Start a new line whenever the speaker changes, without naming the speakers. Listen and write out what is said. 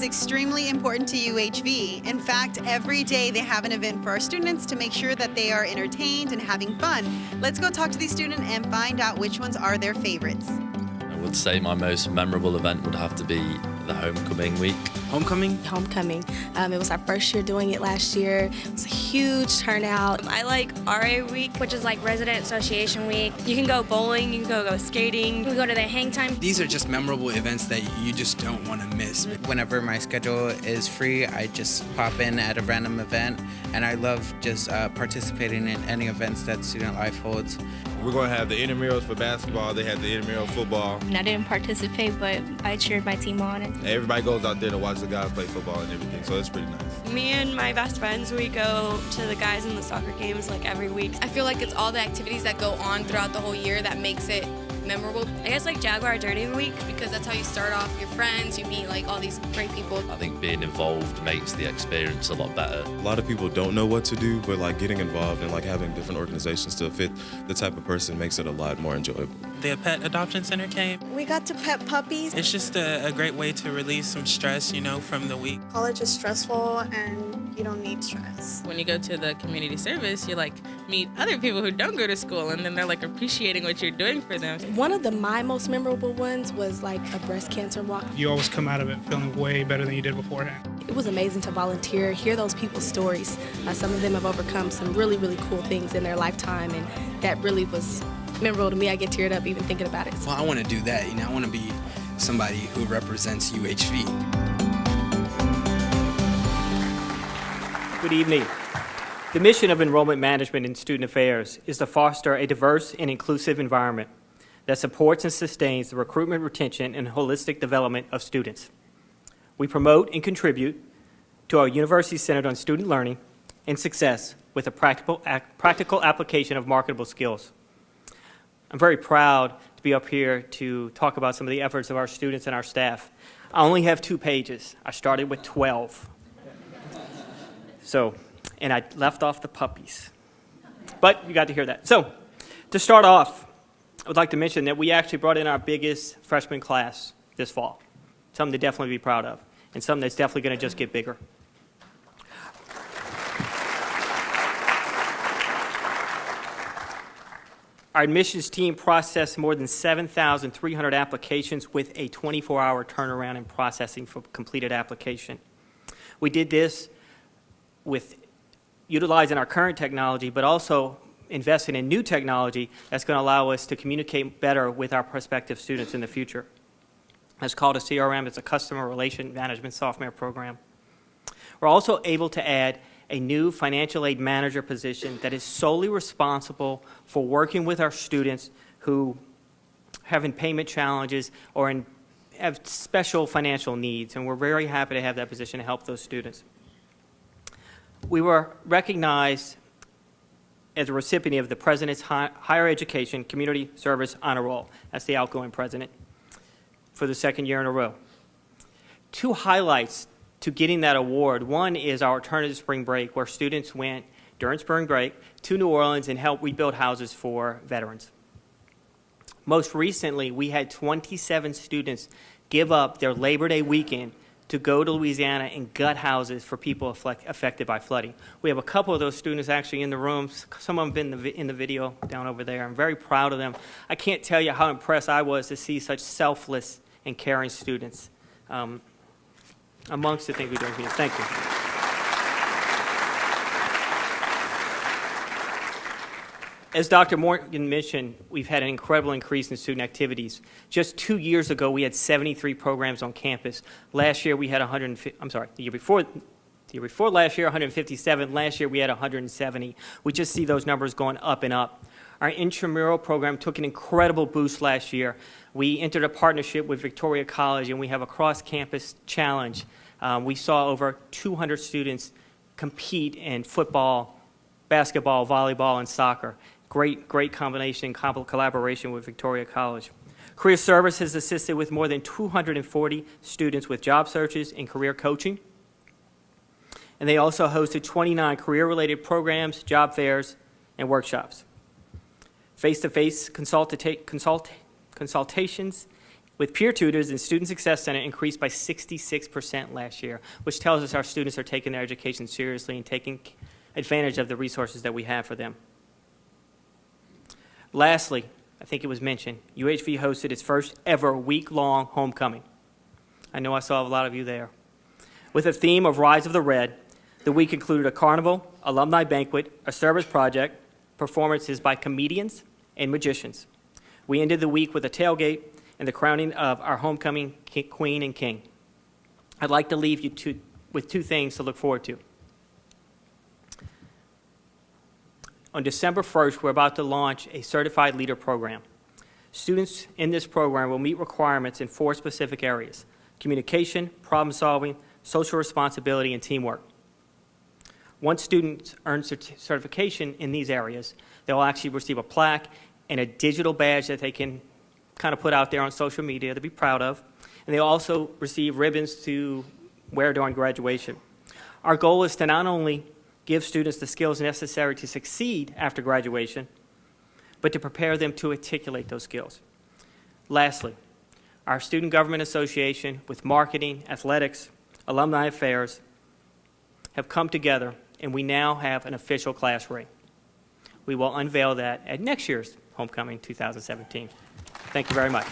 extremely important to UHV. In fact, every day they have an event for our students to make sure that they are entertained and having fun. Let's go talk to these students and find out which ones are their favorites.
I would say my most memorable event would have to be the homecoming week.
Homecoming?
Homecoming. It was our first year doing it last year. It was a huge turnout.
I like RA week, which is like Resident Association week. You can go bowling, you can go skating, you can go to the hang time.
These are just memorable events that you just don't want to miss.
Whenever my schedule is free, I just pop in at a random event, and I love just participating in any events that Student Life holds.
We're going to have the Intramurals for basketball. They have the intramural football.
I didn't participate, but I cheered my team on. And
everybody goes out there to watch the guys play football and everything, so it's pretty nice.
Me and my best friends, we go to the guys in the soccer games like every week.
I feel like it's all the activities that go on throughout the whole year that makes it memorable.
I guess like Jaguar Dirty Week,
because that's how you start off your friends, you meet like all these great people.
I think being involved makes the experience a lot better.
A lot of people don't know what to do, but like getting involved and like having different organizations to fit the type of person makes it a lot more enjoyable.
The pet adoption center came.
We got to pet puppies.
It's just a great way to release some stress, you know, from the week.
College is stressful and you don't need stress.
When you go to the community service, you like meet other people who don't go to school, and then they're like appreciating what you're doing for them.
One of my most memorable ones was like a breast cancer walk.
You always come out of it feeling way better than you did beforehand.
It was amazing to volunteer, hear those people's stories. Some of them have overcome some really, really cool things in their lifetime, and that really was memorable to me. I get teared up even thinking about it.
Well, I want to do that. You know, I want to be somebody who represents UHV.
Good evening. The mission of Enrollment Management and Student Affairs is to foster a diverse and inclusive environment that supports and sustains the recruitment, retention, and holistic development of students. We promote and contribute to our university centered on student learning and success with a practical application of marketable skills. I'm very proud to be up here to talk about some of the efforts of our students and our staff. I only have 2 pages. I started with 12. And I left off the puppies. But you got to hear that. So, to start off, I would like to mention that we actually brought in our biggest freshman class this fall. Something to definitely be proud of, and something that's definitely going to just get bigger. Our admissions team processed more than 7,300 applications with a 24-hour turnaround in processing for completed application. We did this with utilizing our current technology, but also investing in new technology that's going to allow us to communicate better with our prospective students in the future. It's called a CRM. It's a Customer Relation Management Software program. We're also able to add a new financial aid manager position that is solely responsible for working with our students who have payment challenges or have special financial needs, and we're very happy to have that position to help those students. We were recognized as a recipient of the President's Higher Education Community Service Honor Roll. That's the outgoing president, for the 2nd year in a row. 2 highlights to getting that award. One is our alternative spring break, where students went during spring break to New Orleans and helped rebuild houses for veterans. Most recently, we had 27 students give up their Labor Day weekend to go to Louisiana and gut houses for people affected by flooding. We have a couple of those students actually in the rooms. Some of them have been in the video down over there. I'm very proud of them. I can't tell you how impressed I was to see such selfless and caring students amongst the things we're doing here. Thank you. As Dr. Morgan mentioned, we've had an incredible increase in student activities. Just 2 years ago, we had 73 programs on campus. Last year, we had the year before last year, 157. Last year, we had 170. We just see those numbers going up and up. Our intramural program took an incredible boost last year. We entered a partnership with Victoria College, and we have a cross-campus challenge. We saw over 200 students compete in football, basketball, volleyball, and soccer. Great combination and collaboration with Victoria College. Career Service has assisted with more than 240 students with job searches and career coaching. And they also hosted 29 career-related programs, job fairs, and workshops. Face-to-face consultations with peer tutors and Student Success Center increased by 66% last year, which tells us our students are taking their education seriously and taking advantage of the resources that we have for them. Lastly, I think it was mentioned, UHV hosted its first ever week-long homecoming. I know I saw a lot of you there. With a theme of Rise of the Red, the week included a carnival, alumni banquet, a service project, performances by comedians and magicians. We ended the week with a tailgate and the crowning of our homecoming queen and king. I'd like to leave you with two things to look forward to. On December 1st, we're about to launch a Certified Leader program. Students in this program will meet requirements in 4 specific areas: communication, problem solving, social responsibility, and teamwork. Once students earn certification in these areas, they'll actually receive a plaque and a digital badge that they can kind of put out there on social media to be proud of. And they'll also receive ribbons to wear during graduation. Our goal is to not only give students the skills necessary to succeed after graduation, but to prepare them to articulate those skills. Lastly, our Student Government Association with marketing, athletics, alumni affairs have come together, and we now have an official class ring. We will unveil that at next year's Homecoming 2017. Thank you very much.